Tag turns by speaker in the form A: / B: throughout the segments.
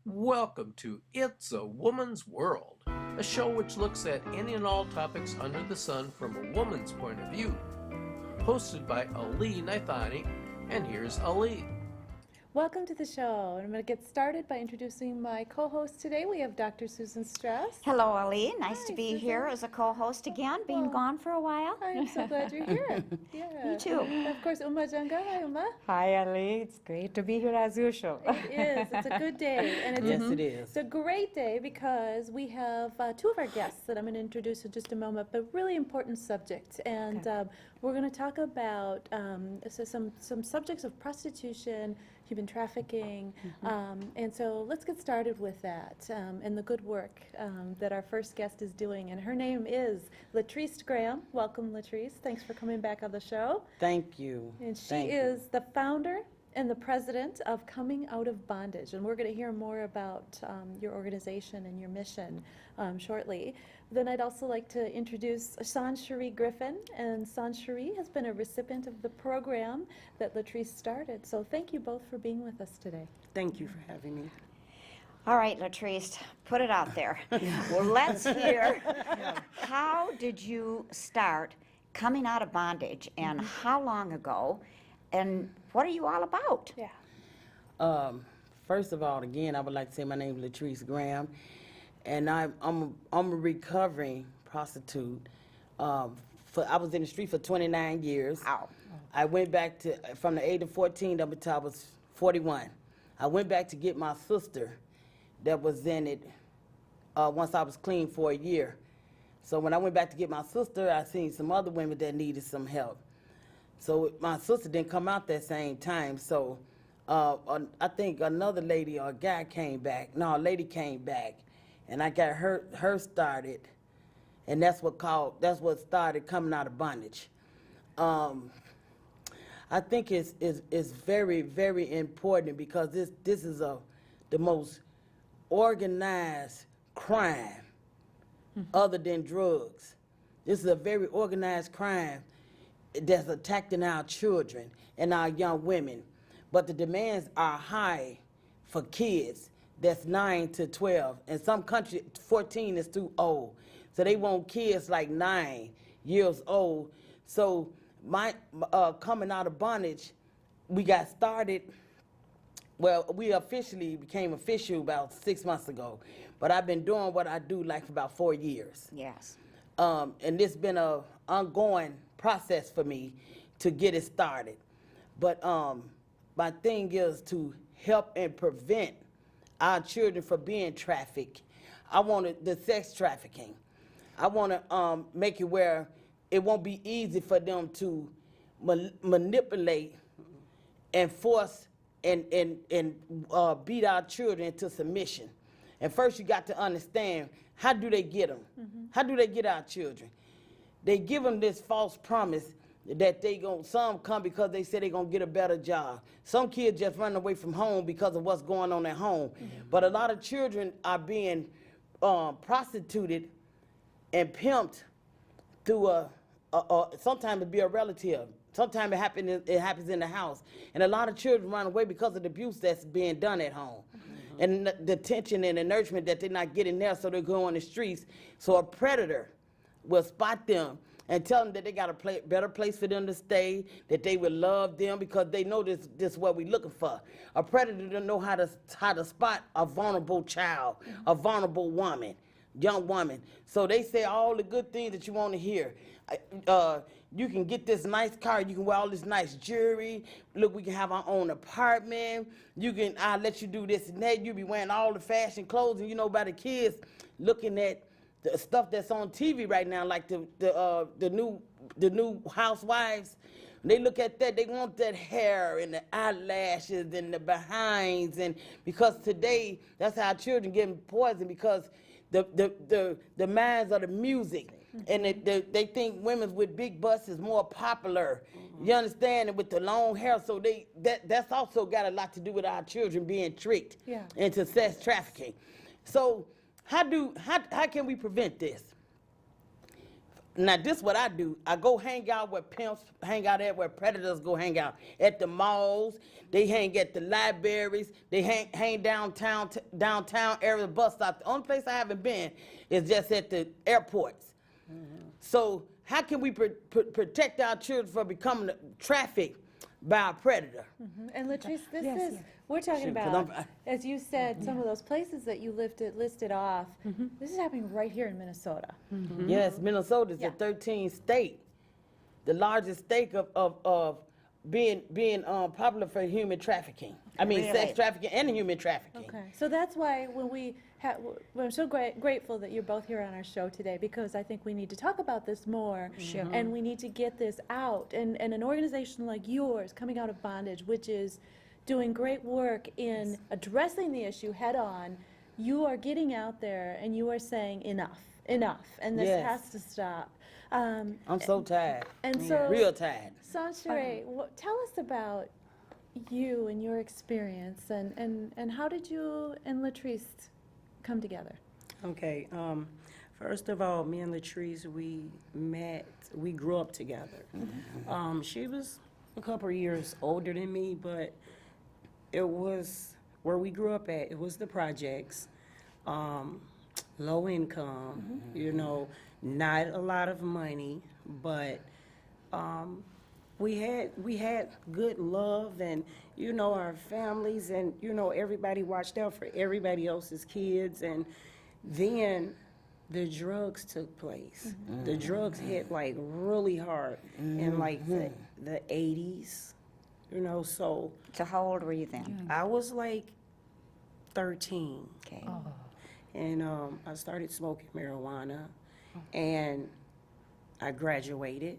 A: Welcome to It's a Woman's World, a show which looks at any and all topics under the sun from a woman's point of view. Hosted by Ali Naithani, and here's Ali.
B: Welcome to the show. I'm going to get started by introducing my co-host today. We have Dr. Susan Strauss.
C: Hello, Ali. Nice
B: Hi,
C: to be
B: Susan.
C: here as a co-host again, being
B: Well,
C: gone for a while.
B: I'm so glad you're here. Yeah.
C: Me too.
B: And of course, Uma Janga. Hi, Uma.
D: Hi, Ali. It's great to be here as usual.
B: It is. It's a good day. And it's
E: Yes, it is.
B: It's a great day because we have two of our guests that I'm going to introduce in just a moment, but really important subjects. And we're going to talk about some subjects of prostitution, human trafficking, and so let's get started with that and the good work that our first guest is doing. And her name is Latriste Graham. Welcome, Latriste. Thanks for coming back on the show.
E: Thank you.
B: And she
E: Thank you.
B: is the founder and the president of Coming Out of Bondage. And we're going to hear more about your organization and your mission shortly. Then I'd also like to introduce Soncheary Griffin. And Soncheary has been a recipient of the program that Latriste started. So thank you both for being with us today.
E: Thank you for having me.
C: All right, Latriste, put it out there. Well, let's hear. How did you start coming out of bondage, and how long ago, and what are you all about?
B: Yeah.
E: First of all, again, I would like to say my name is Latriste Graham, and I'm a recovering prostitute. I was in the street for 29 years.
C: Wow.
E: I went back to from the age of 14 up until I was 41. I went back to get my sister that was in it once I was clean for a year. So when I went back to get my sister, I seen some other women that needed some help. So my sister didn't come out that same time. So I think another lady or a guy came back. No, a lady came back, and I got her started, and that's what started Coming Out of Bondage. I think it's very, very important because this is the most organized crime other than drugs. This is a very organized crime that's attacking our children and our young women. But the demands are high for kids that's 9 to 12. In some countries, 14 is too old. So they want kids like 9 years old. So my Coming Out of Bondage, we got started, well, we officially became official about 6 months ago. But I've been doing what I do like for about 4 years.
C: Yes.
E: And it's been an ongoing process for me to get it started. But my thing is to help and prevent our children from being trafficked. I want the sex trafficking. I want to make it where it won't be easy for them to manipulate and force and beat our children into submission. And first you got to understand, how do they get them? How do they get our children? They give them this false promise that some come because they say they're going to get a better job. Some kids just run away from home because of what's going on at home. But a lot of children are being prostituted and pimped through sometimes it be a relative. Sometimes it happens in the house. And a lot of children run away because of the abuse that's being done at home. And the attention and the nourishment that they're not getting there, so they go on the streets. So a predator will spot them and tell them that they got a better place for them to stay, that they will love them because they know this is what we're looking for. A predator don't know how to spot a vulnerable child, a vulnerable woman, young woman. So they say all the good things that you want to hear. You can get this nice car, you can wear all this nice jewelry. Look, we can have our own apartment. I'll let you do this and that. You be wearing all the fashion clothes, and you know about the kids looking at the stuff that's on TV right now, like the new housewives. When they look at that, they want that hair and the eyelashes and the behinds, and because today that's how children getting poisoned because the minds of the music. And they think women with big butts is more popular. You understand? And with the long hair, so that's also got a lot to do with our children being tricked into sex trafficking. So how can we prevent this? Now, this what I do. I go hang out where pimps hang out at, where predators go hang out. At the malls, they hang at the libraries, they hang downtown area, the bus stop. The only place I haven't been is just at the airports. So how can we protect our children from becoming trafficked by a predator?
B: And Latrice, this
D: Yes,
B: is, we're talking
E: Shoot, 'cause
B: about,
E: I'm-
B: as you said, some of those places that you listed off. This is happening right here in Minnesota.
E: Yes, Minnesota is
B: Yeah.
E: the 13th state, the largest state of being popular for human trafficking. I mean,
C: Really?
E: sex trafficking and human trafficking.
B: Okay, so that's why when we're so grateful that you're both here on our show today, because I think we need to talk about this more.
C: Sure.
B: And we need to get this out. And an organization like yours, Coming Out of Bondage, which is doing great work in addressing the issue head on, you are getting out there and you are saying enough, and this
E: Yes.
B: has to stop.
E: I'm so tired,
B: And so,
E: real tired.
B: Soncheary, tell us about you and your experience, and how did you and Latriste come together?
F: Okay, first of all, me and Latrice, we grew up together. She was a couple of years older than me, but it was where we grew up at, it was the projects, low income, you know, not a lot of money, but we had good love, and you know, our families, and you know, everybody watched out for everybody else's kids. And then the drugs took place. The drugs hit like really hard in like the 80s, you know. So
C: So how old were you then?
F: I was like 13.
C: Okay.
F: And I started smoking marijuana, and I graduated,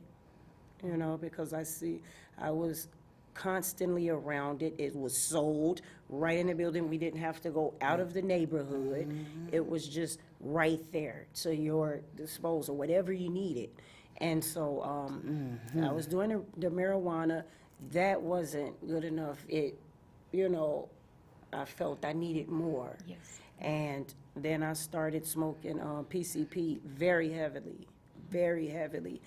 F: you know, because I was constantly around it. It was sold right in the building. We didn't have to go out of the neighborhood. It was just right there to your disposal, whatever you needed. And so I was doing the marijuana. That wasn't good enough. It, you know, I felt I needed more.
D: Yes.
F: And then I started smoking PCP very heavily, very heavily.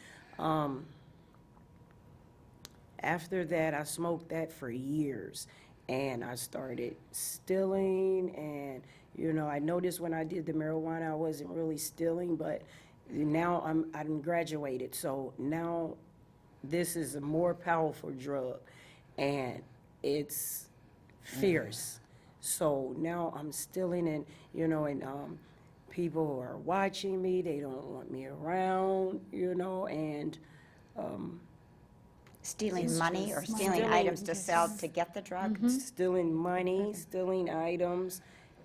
F: After that, I smoked that for years, and I started stealing. And you know, I noticed when I did the marijuana, I wasn't really stealing, but now I'm graduated, so now this is a more powerful drug, and it's fierce. So now I'm stealing, and you know, and people are watching me. They don't want me around, you know, and
C: Stealing money or stealing
F: Stealing-
C: items to sell to get the drug?
F: stealing money, stealing items,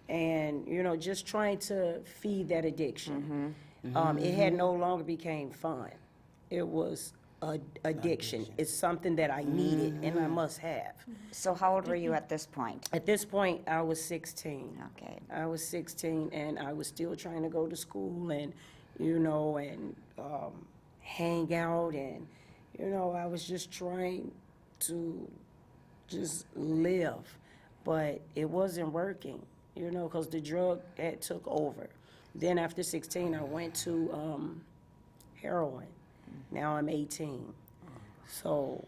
F: and you know, just trying to feed that addiction. It had no longer became fun. It was a addiction. It's something that I needed and I must have.
C: So how old were you at this point?
F: At this point, I was 16.
C: Okay.
F: I was 16, and I was still trying to go to school, and you know, and hang out, and you know, I was just trying to just live, but it wasn't working, you know, because the drug had took over. Then after 16, I went to heroin. Now I'm 18. So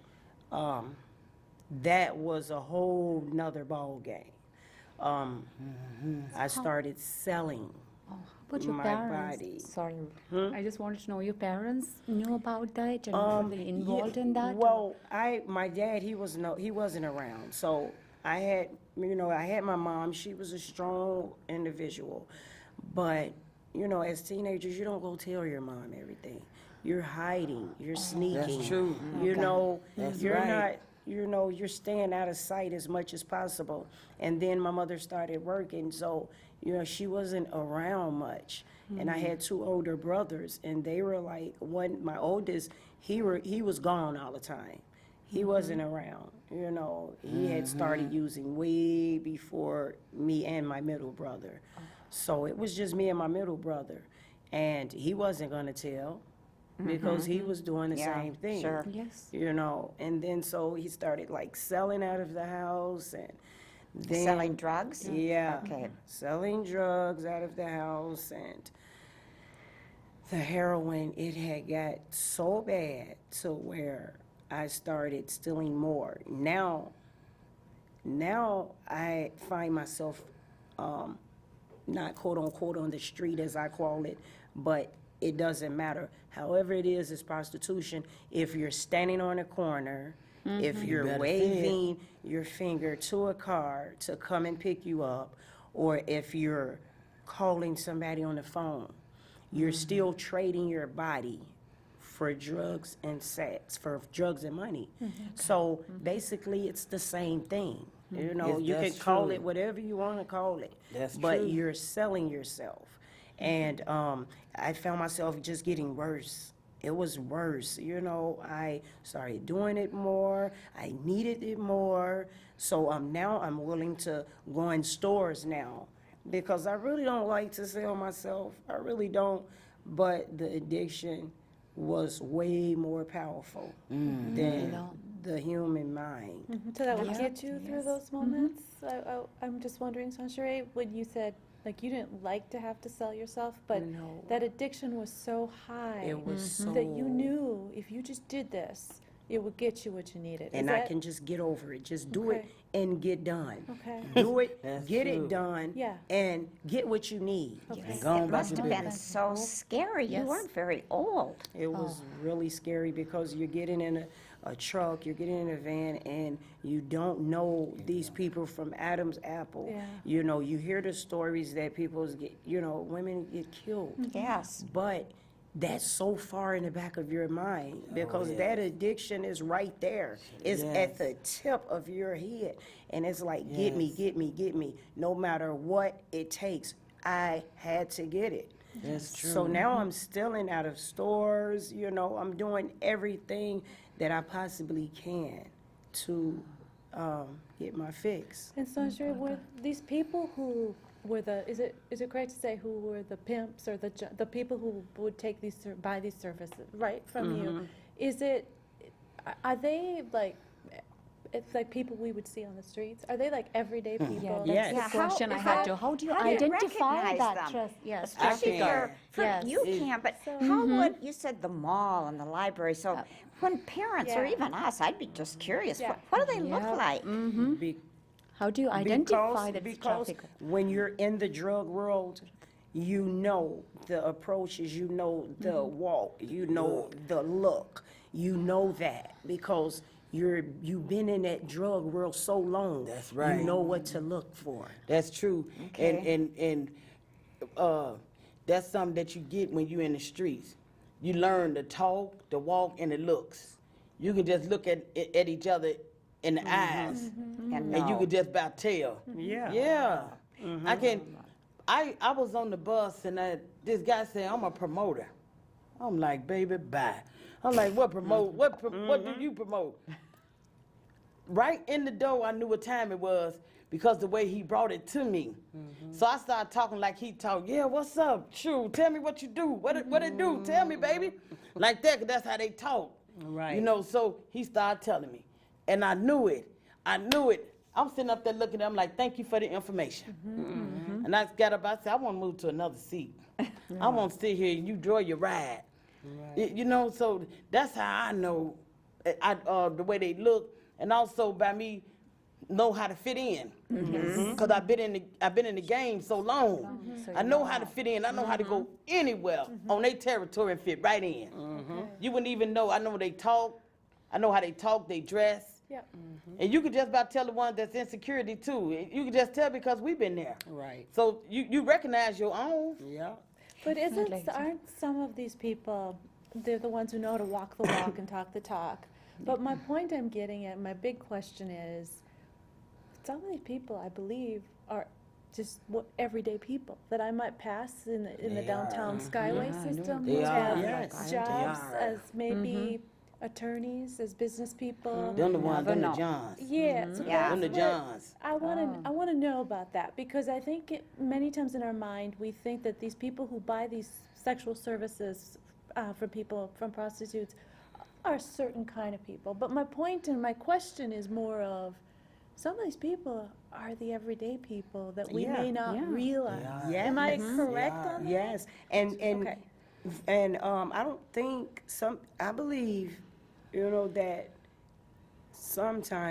F: that was a whole nother ball game. I started selling
D: But your
F: my
D: parents,
F: body.
D: sorry, I just wanted to know, your parents knew about that and were they involved in that?
F: Well, my dad, he wasn't around. So I had my mom. She was a strong individual, but you know, as teenagers, you don't go tell your mom everything. You're hiding. You're sneaking.
E: That's true.
F: You know,
E: That's
F: you're
E: right.
F: not. You know, you're staying out of sight as much as possible. And then my mother started working, so you know, she wasn't around much. And I had two older brothers, and they were like, my oldest, he was gone all the time. He wasn't around, you know. He had started using weed before me and my middle brother. So it was just me and my middle brother. And he wasn't gonna tell because he was doing the
C: Yeah,
F: same thing.
C: sure.
D: Yes.
F: You know, and then so he started like selling out of the house, and then
C: Selling drugs?
F: yeah,
C: Okay.
F: selling drugs out of the house, and the heroin, it had got so bad to where I started stealing more. Now I find myself not quote unquote on the street as I call it, but it doesn't matter. However it is, it's prostitution. If you're standing on a corner, if you're
E: better
F: waving your finger to a car to come and pick you up, or if you're calling somebody on the phone, you're still trading your body for drugs and sex, for drugs and money. So basically, it's the same thing. You know,
E: Yes,
F: you can
E: that's
F: call
E: true.
F: it whatever you want to call it,
E: That's
F: but
E: true.
F: you're selling yourself. And I found myself just getting worse. It was worse. You know, I started doing it more. I needed it more. So now I'm willing to go in stores now because I really don't like to sell myself. I really don't. But the addiction was way more powerful than the human mind.
B: So that would get you through those moments? I'm just wondering, Soncheary, when you said, like, you didn't like to have to sell yourself, but
F: No.
B: that addiction was so high
F: It was so...
B: that you knew if you just did this, it would get you what you needed.
F: And I can just get over it. Just do it
B: Okay.
F: and get done.
B: Okay.
F: Do it,
E: That's
F: get
E: true.
F: it done,
B: Yeah.
F: and get what you need.
B: Okay.
E: Go on
C: It
E: about
C: must
E: your
C: have been
E: business.
C: so scary. You
D: Yes.
C: weren't very old.
F: It was really scary because you're getting in a truck, you're getting in a van, and you don't know these people from Adam's apple.
B: Yeah.
F: You know, you hear the stories that people get, you know, women get killed.
C: Yes.
F: But that's so far in the back of your mind because that addiction is right there. It's at the tip of your head. And it's like, get me, get me, get me. No matter what it takes, I had to get it.
E: That's true.
F: So now I'm stealing out of stores, you know, I'm doing everything that I possibly can to get my fix.
B: And Sonchery, were these people who were is it correct to say who were the pimps or the people who would take buy these services right from you? Are they like, it's like people we would see on the streets? Are they like everyday people?
D: Yeah, that's
F: Yes.
C: Yeah,
D: the question I had to. How do you
C: how do you
D: identify
C: recognize
D: that
C: them?
D: trust? Yes,
C: Especially
E: can't.
D: Yes.
C: you can't, but how would, you said the mall and the library, so when parents or
B: Yeah.
C: even us, I'd be just curious,
B: Yeah.
C: what do they look like?
F: Be-
D: How do you identify
F: because,
D: that
F: because
D: trafficker?
F: when you're in the drug world, you know the approaches, you know the walk, you know the look, you know that because you've been in that drug world so long.
E: That's right.
F: You know what to look for.
E: That's true.
C: Okay.
E: And that's something that you get when you're in the streets. You learn the talk, the walk, and the looks. You can just look at each other in the eyes,
C: And
E: and you
C: know.
E: can just about tell.
F: Yeah.
E: Yeah. I was on the bus, and this guy said, I'm a promoter. I'm like, baby, bye. I'm like, what promote? What do you promote? Right in the door, I knew what time it was because the way he brought it to me. So I started talking like he talked. Yeah, what's up? Shoot, tell me what you do. What it do? Tell me, baby. Like that, 'cause that's how they talk.
F: Right.
E: You know, so he started telling me. And I knew it. I'm sitting up there looking at him like, thank you for the information. And I got up, I said, I want to move to another seat. I want to sit here and you enjoy your ride. You know, so that's how I know the way they look, and also by me know how to fit in. Because I've been in the game so long.
D: So
E: I know how to fit in. I know how to go anywhere on their territory and fit right in. You wouldn't even know. I know they talk. I know how they talk, they dress.
B: Yep.
E: And you could just about tell the one that's insecurity too. You can just tell because we've been there.
F: Right.
E: So you recognize your own.
F: Yeah.
B: But
D: Definitely.
B: aren't some of these people, they're the ones who know to walk the walk and talk the talk. But my point I'm getting at, my big question is, some of these people, I believe, are just everyday people that I might pass in the downtown Skyway system
E: They
B: who
E: are.
B: have
F: Yes.
B: jobs
E: They are.
B: as maybe attorneys, as business people.
E: Them the ones, them the
C: know.
E: Johns.
B: Yeah, so
C: Yeah.
E: Them the
B: that's what
E: Johns.
B: I want to know about that because I think many times in our mind we think that these people who buy these sexual services from people, from prostitutes, are a certain kind of people. But my point and my question is more of some of these people are the everyday people that we
F: Yeah.
B: may not
D: Yeah.
B: realize.
F: Yeah.
B: Am I correct on that?
F: Yes. And
B: Okay.
F: And I don't think I believe, that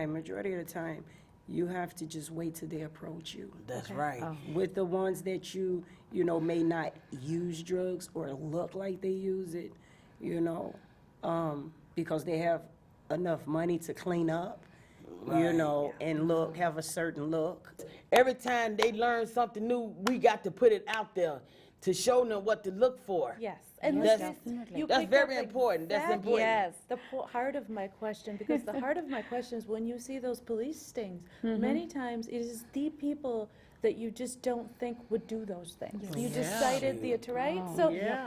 F: majority of the time, you have to just wait till they approach you.
E: That's right.
F: With the ones that may not use drugs or look like they use it, because they have enough money to clean up, and have a certain look.
E: Every time they learn something new, we got to put it out there to show them what to look for.
B: Yes, and
E: That's-
B: this is,
D: Definitely.
B: you
E: That's
B: picked
E: very
B: up
E: important. That's
B: exactly
E: important.
B: the heart of my question, because the heart of my question is when you see those police stings, many times it is the people that you just don't think would do those things. You just cited the right?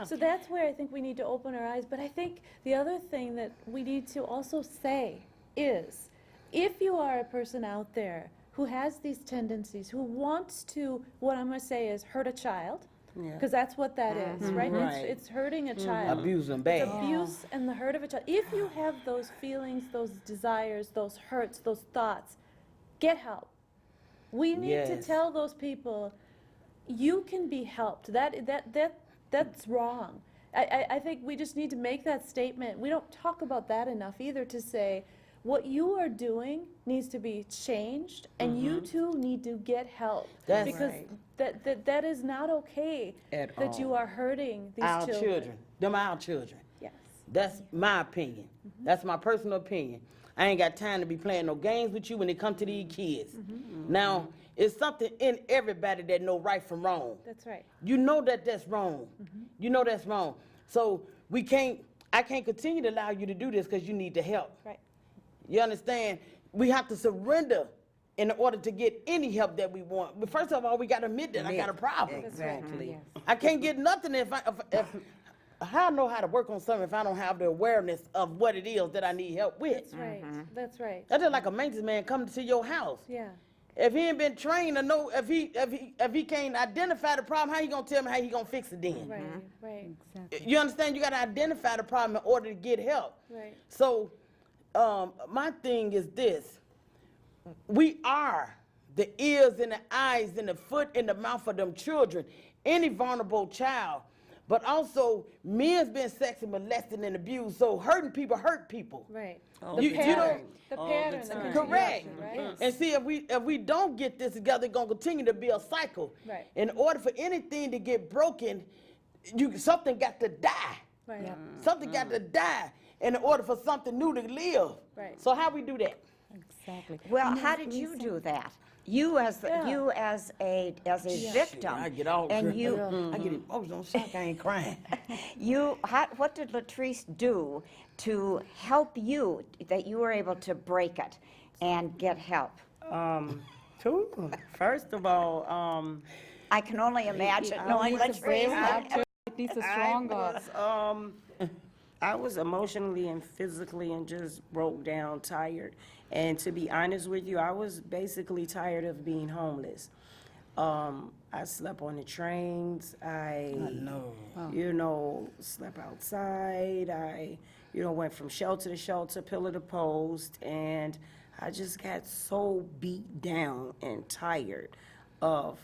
B: So that's where I think we need to open our eyes. But I think the other thing that we need to also say is, if you are a person out there who has these tendencies, who wants to, what I'm going to say is hurt a child, because that's what that is, right?
F: Right.
B: It's hurting a child.
E: Abuse them bad.
B: Abuse and the hurt of a child. If you have those feelings, those desires, those hurts, those thoughts, get help. We need to
E: Yes.
B: tell those people, you can be helped. That's wrong. I think we just need to make that statement. We don't talk about that enough either, to say, what you are doing needs to be changed, and you too need to get help.
E: That's
B: because
F: right.
B: that is not okay
F: At
B: that you
F: all.
B: are hurting these
E: Our children. Them our children.
B: Yes.
E: That's my opinion. That's my personal opinion. I ain't got time to be playing no games with you when it come to these kids. Now, it's something in everybody that know right from wrong.
B: That's right.
E: You know that that's wrong. You know that's wrong. So I can't continue to allow you to do this because you need the help.
B: Right.
E: You understand? We have to surrender in order to get any help that we want. But first of all, we got to admit that I got a problem.
F: Exactly.
E: I can't get nothing if how I know how to work on something if I don't have the awareness of what it is that I need help with.
B: That's right. That's right.
E: That's just like a maintenance man coming to your house.
B: Yeah.
E: If he ain't been trained to know, if he can't identify the problem, how he gonna tell me how he gonna fix it then?
B: Right. Right.
D: Exactly.
E: You understand? You gotta identify the problem in order to get help.
B: Right.
E: So, my thing is this: we are the ears and the eyes and the foot and the mouth of them children, any vulnerable child. But also, men's been sexually molested and abused, so hurting people hurt people.
B: Right.
E: You don't.
B: The
F: All
B: pattern.
F: the
B: the
F: time.
E: Correct.
B: continuation, Right.
E: And see, if we don't get this together, it's gonna continue to be a cycle.
B: Right.
E: In order for anything to get broken, something got to die.
B: Right.
E: Something got to die in order for something new to live.
B: Right.
E: So how we do that?
D: Exactly.
C: Well,
D: And
C: how
D: then
C: did you
D: recent-
C: do that? You as a victim,
E: I get all
C: and
E: I get emotional. Shock, I ain't crying.
C: what did Latriste do to help you that you were able to break it and get help?
F: First of all,
C: I can only imagine knowing
D: He's a brave
C: Latriste.
D: actor. He's a stronger.
F: I was emotionally and physically and just broke down, tired. And to be honest with you, I was basically tired of being homeless. I slept on the trains. I slept outside. I, went from shelter to shelter, pillar to post, and I just got so beat down and tired of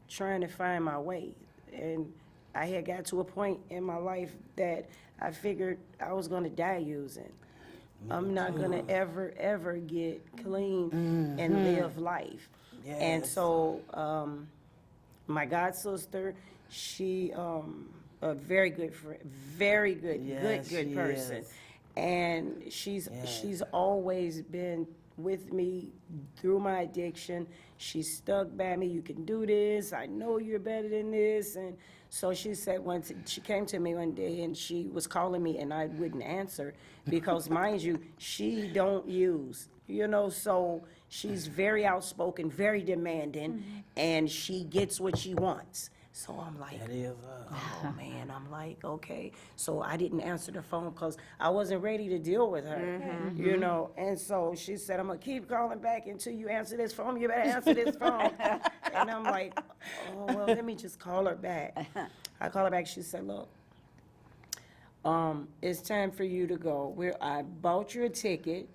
F: trying to find my way. And I had got to a point in my life that I figured I was going to die using. I'm not going to ever get clean and live life. And
E: Yes.
F: so my god sister, she a very good friend, very good,
E: Yes,
F: good
E: she
F: person.
E: is.
F: And she's always been with me through my addiction. She stuck by me. You can do this. I know you're better than this. And so she said she came to me one day and she was calling me and I wouldn't answer because, mind you, she don't use, so she's very outspoken, very demanding, and she gets what she wants. So I'm like,
E: That is,
F: oh man, I'm like, okay. So I didn't answer the phone because I wasn't ready to deal with her, And so she said, I'm gonna keep calling back until you answer this phone. You better answer this phone. And I'm like, oh, well, let me just call her back. I call her back. She said, look, it's time for you to go. I bought you a ticket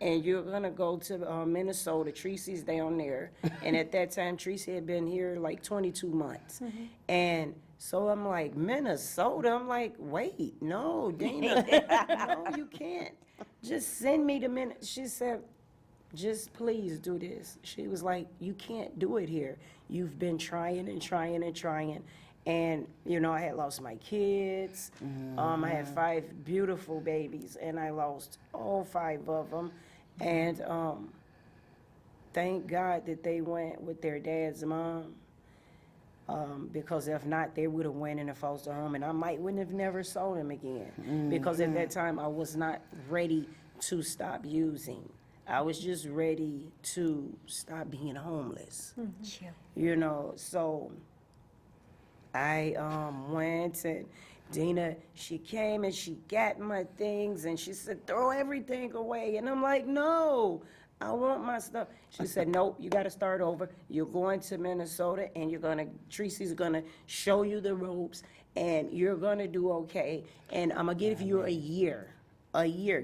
F: and you're gonna go to Minnesota. Tracy's down there, and at that time, Tracy had been here like 22 months, and so I'm like, Minnesota. I'm like, wait, no, Dana, no, you can't. Just send me to Minnesota. She said, just please do this. She was like, you can't do it here. You've been trying and trying and trying. And, you know, I had lost my kids. I had 5 beautiful babies, and I lost all 5 of them. And thank God that they went with their dad's mom, because if not, they would have went in a foster home, and I wouldn't have never saw them again. Because at that time, I was not ready to stop using. I was just ready to stop being homeless. You know, so I went, and Dina, she came and she got my things, and she said, throw everything away. And I'm like, no, I want my stuff. She said, nope, you got to start over. You're going to Minnesota, and Tracy's going to show you the ropes, and you're going to do okay. And I'm going to give you a year.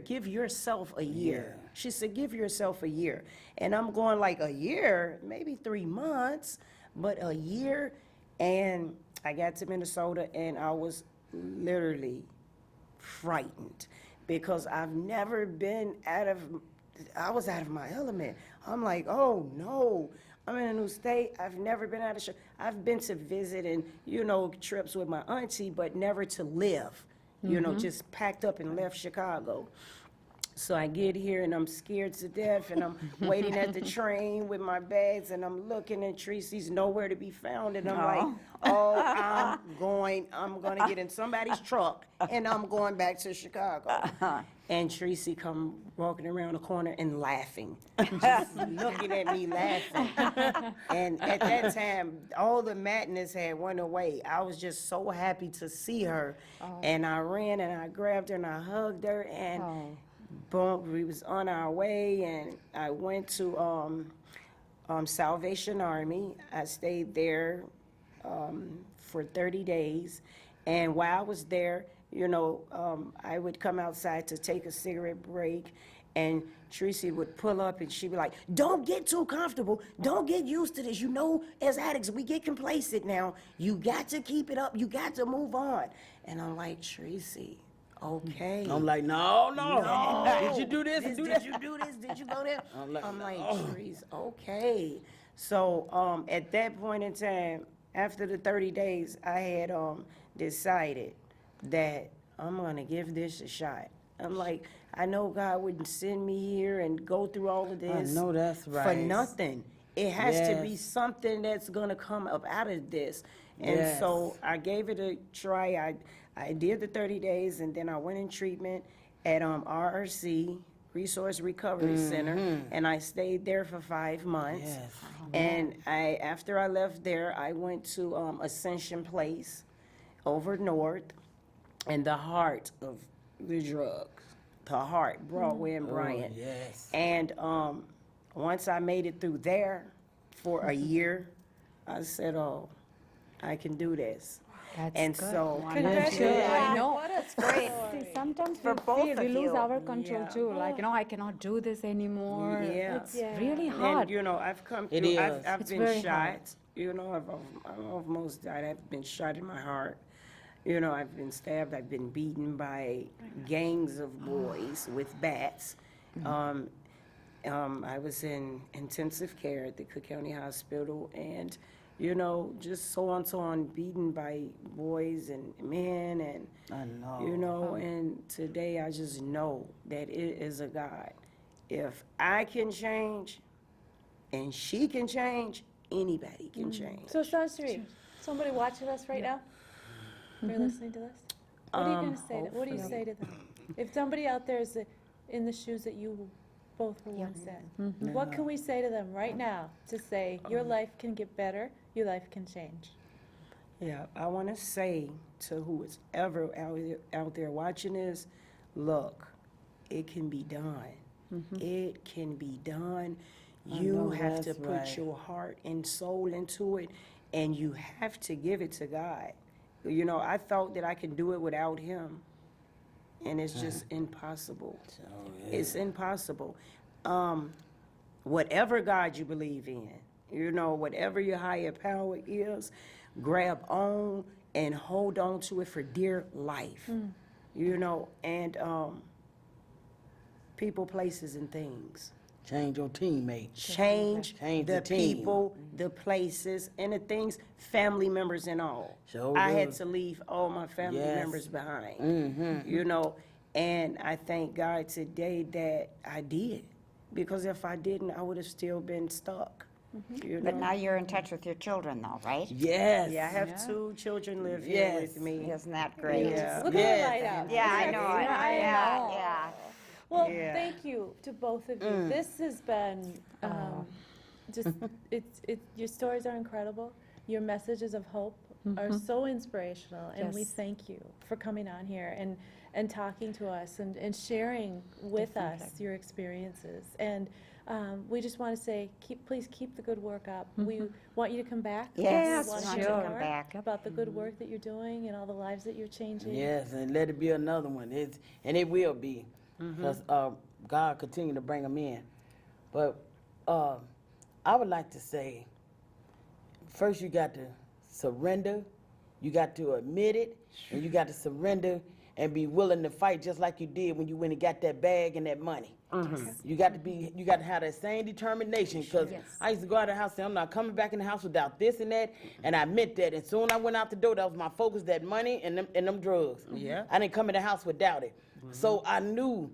F: Give yourself a year. She said, give yourself a year. And I'm going like, a year? Maybe 3 months, but a year. And I got to Minnesota, and I was literally frightened because I've never been I was out of my element. I'm like, oh no, I'm in a new state. I've never been out of I've been to visit and, you know, trips with my auntie, but never to live, you know, just packed up and left Chicago. So I get here and I'm scared to death, and I'm waiting at the train with my bags, and I'm looking, and Tracy's nowhere to be found, and I'm like, oh, I'm gonna get in somebody's truck, and I'm going back to Chicago. And Tracy come walking around the corner and laughing, just looking at me laughing. And at that time, all the madness had went away. I was just so happy to see her, and I ran and I grabbed her and I hugged her, and boom, we was on our way, and I went to Salvation Army. I stayed there for 30 days, and while I was there, you know, I would come outside to take a cigarette break, and Tracy would pull up, and she'd be like, don't get too comfortable. Don't get used to this. You know, as addicts, we get complacent now. You got to keep it up. You got to move on. And I'm like, Tracy, okay.
E: I'm like, no. Did you do this?
F: Did you do this? Did you go there? I'm like, Trace, okay. So at that point in time, after the 30 days, I had decided that I'm gonna give this a shot. I'm like, I know God wouldn't send me here and go through all of this.
E: I know that's right.
F: For nothing. It has to be something that's gonna come up out of this. And so I gave it a try. I did the 30 days, and then I went in treatment at RRC, Resource Recovery Center, and I stayed there for 5 months.
E: Yes.
F: And after I left there, I went to Ascension Place over north, in the heart of the drugs, the heart, Broadway and Bryant.
E: Yes.
F: And once I made it through there for a year, I said, oh, I can do this.
D: That's
F: And
D: good.
F: so,
B: Congratulations.
D: I know.
B: What a story.
D: See, sometimes
C: For
D: we
C: both
D: feel we
C: of
D: lose
C: you.
D: our control too. Like, you know, I cannot do this anymore.
F: yeah.
D: It's really hard.
F: And, you know, I've come
E: It
F: through,
E: is.
F: I've
D: It's
F: been
D: very
F: shot.
D: hard.
F: You know, I've almost died. I've been shot in my heart. You know, I've been stabbed. I've been beaten by gangs of boys with bats. I was in intensive care at the Cook County Hospital, and, you know, just so on, beaten by boys and men, and,
E: I know.
F: you know, and today I just know that it is a God. If I can change and she can change, anybody can change.
B: So, Soncheary, somebody watching us right now? They're listening to this? What are you going to say? What do you say to them? If somebody out there is in the shoes that you both were once in, what can we say to them right now to say your life can get better, your life can change?
F: Yeah, I want to say to who is ever out there watching this, look, it can be done. It can be done. You
E: know
F: have to
E: that's
F: put
E: right.
F: your heart and soul into it, and you have to give it to God. You know, I thought that I could do it without him, and it's just impossible. It's impossible. whatever God you believe in, whatever your higher power is, grab on and hold on to it for dear life. And people, places, and things.
E: Change your teammates.
F: Change
E: the
F: the
E: team.
F: people, the places, and the things, family members and all.
E: Sure
F: I had
E: do.
F: to leave all my family
E: Yes.
F: members behind. And I thank God today that I did. Because if I didn't, I would have still been stuck.
C: But now you're in touch with your children though, right?
E: Yes.
F: Yeah, I have 2 children live here
E: Yes.
F: with me.
C: Isn't that great?
F: Yeah.
B: Look at
E: Yes.
B: her light up.
C: Yeah, I
B: Isn't
C: know
B: that
C: it.
B: great?
C: Yeah.
B: Well,
F: Yeah.
B: thank you to both of you. This has been just your stories are incredible. Your messages of hope are so inspirational, and we
D: Yes.
B: thank you for coming on here and talking to us and sharing with us your experiences. And we just want to say, please keep the good work up. We want you to come back.
C: Yes,
B: we want
C: sure.
B: you to
C: Come back.
B: about the good work that you're doing and all the lives that you're changing.
E: Yes, and let it be another one. And it will be. Because God continue to bring them in. But I would like to say, first you got to surrender, you got to admit it, and you got to surrender and be willing to fight just like you did when you went and got that bag and that money. You got to have that same determination, because I used to go out of the house and say, I'm not coming back in the house without this and that, and I meant that. And soon I went out the door, that was my focus, that money and them drugs.
F: Yeah.
E: I didn't come in the house without it. So I knew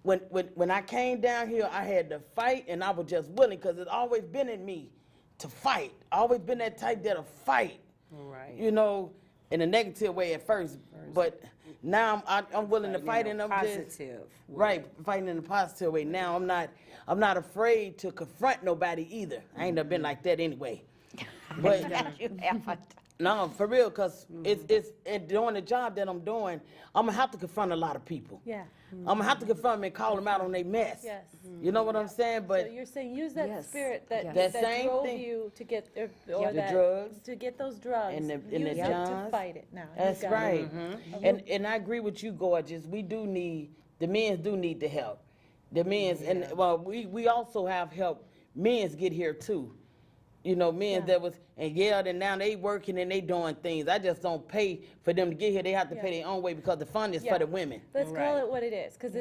E: when I came down here, I had to fight, and I was just willing, because it's always been in me to fight. Always been that type that'll fight.
F: Right.
E: In a negative way at first, but now I'm willing to fight, and I'm
F: positive
E: just
F: way.
E: right, fighting in a positive way. Now I'm not afraid to confront nobody either. I ain't never been like that anyway. But
C: You haven't.
E: no, for real, because it's doing the job that I'm doing, I'm gonna have to confront a lot of people.
B: Yeah.
E: I'm gonna have to confront them and call them out on their mess.
B: Yes.
E: You know what I'm saying?
B: So
E: But
B: you're saying use that
D: Yes.
B: spirit that
D: Yes.
E: That
B: that
E: same
B: drove
E: thing.
B: you to get or
E: The
B: that
E: drugs.
B: to get those drugs.
E: And the
B: use it to
E: Johns.
B: fight it now. You
E: that's
B: got it.
E: right. And I agree with you, Gorgeous. We do need, the men do need the help. The men's, and well, we also have help men's get here too. Men that was, and then now they working and they doing things. I just don't pay for them to get here. They have to pay their own way, because the fund is
B: Yeah.
E: for the women.
B: Let's call it what it is, because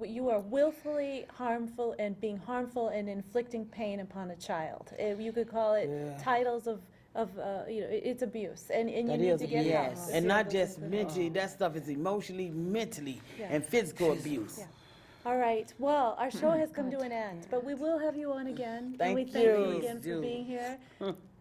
B: you are willfully harmful and being harmful and inflicting pain upon a child. You could call it titles of it's abuse, and you
E: That
B: need
E: is
B: to get help.
E: abuse.
B: to
E: And
B: deal
E: not
B: with
E: just
B: it.
E: mentally, that stuff is emotionally, mentally,
B: Yeah.
E: and physical abuse.
B: Yeah. All right. Well, our show has come to an end, but we will have you on again.
E: Thank
B: and we thank you
E: you.
B: again for being here.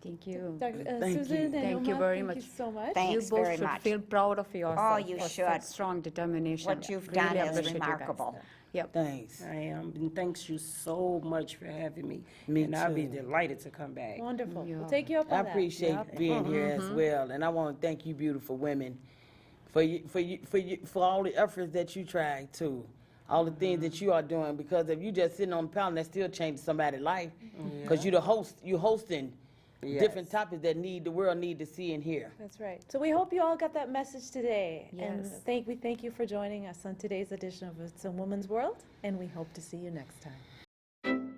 D: Thank you.
B: Dr.
E: Thank
B: Susan
E: you.
B: and
D: Thank you
B: Oma,
D: very
B: thank
D: much.
B: you so much.
C: Thanks
D: You both
C: very
D: should
C: much.
D: feel proud of yourself.
C: Oh, you
D: for
C: should.
D: such strong determination.
C: What you've
D: Really
C: done is
D: appreciate you guys.
C: remarkable.
D: Yep.
E: Thanks.
F: I am, and thanks you so much for having me.
E: Me
F: and I'll be
E: too.
F: delighted to come back.
B: Wonderful.
D: Yeah.
B: We'll take you up
E: I
B: on that.
E: appreciate being here as
B: Mm-hmm.
E: well, and I want to thank you, beautiful women, for all the efforts that you try to, all the things that you are doing. Because if you just sitting on the panel, that still changes somebody's life. Because you're the host, you're hosting different topics that the world need to see and hear.
B: That's right. So we hope you all got that message today. And
D: Yes.
B: we thank you for joining us on today's edition of It's a Woman's World, and we hope to see you next time.